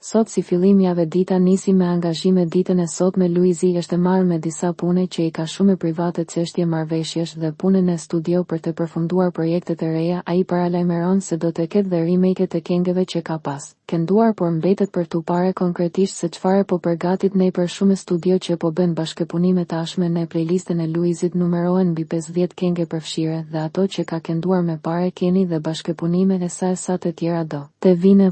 Sot si fillim jave dita nisi me angazhime. Ditën e sotme Luizi është marrë me disa pune që i ka shumë private, çështje marrëveshjesh dhe punën e studio për të përfunduar projektet e reja. Ai paralajmëron se do të ketë dhe remake të këngëve që ka pas kënduar, por mbetet për tu parë konkretisht se çfarë po përgatit për shumë studio që po bën bashkëpunime tashme. Në playlistën e Luizit numerohen mbi 50 këngë përfshire, dhe ato që ka kënduar me pare keni dhe bashkëpunime e saj sa të tjera do të vinë.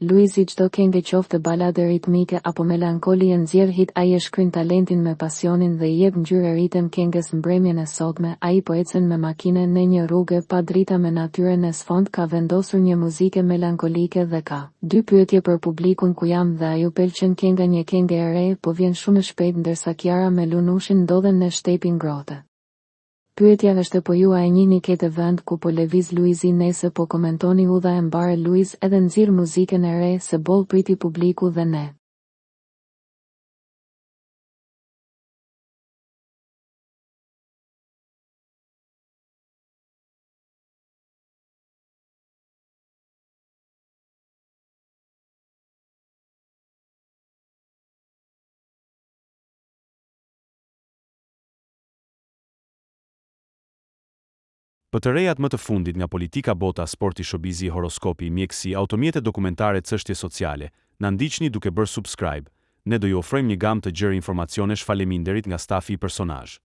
Luizi çdo këngë, qoftë balade ritmike apo melankoli, e nxjerr hit. Ai e shkruan talentin me pasionin dhe i jep ngjyrë ritëm këngës. Mbrëmjen e sotme ai po ecën me makinën në një rrugë pa drita me natyrën në sfond. Ka vendosur një muzikë melankolike dhe ka dy pyetje për publikun: ku jam dhe a ju pëlqen kënga? Një këngë e re po vjen shumë shpejt, ndërsa Kiara me Lunushin ndodhen në shtepin grotë. Pyetja është: po ju a e njihni këtë vend ku po lëviz Luizi? Nëse po, komentoni udha e mbare. Luiz edhe nxirr muzikën e re se boll priti publiku dhe ne. Për të rejat më të fundit nga politika, bota, sporti, showbizi, horoskopi, mjekësi, automjete, dokumentare, çështje sociale, na ndiqni duke bërë subscribe. Ne do ju ofrojmë një gamë të gjerë informacionesh. Faleminderit nga stafi i personazh.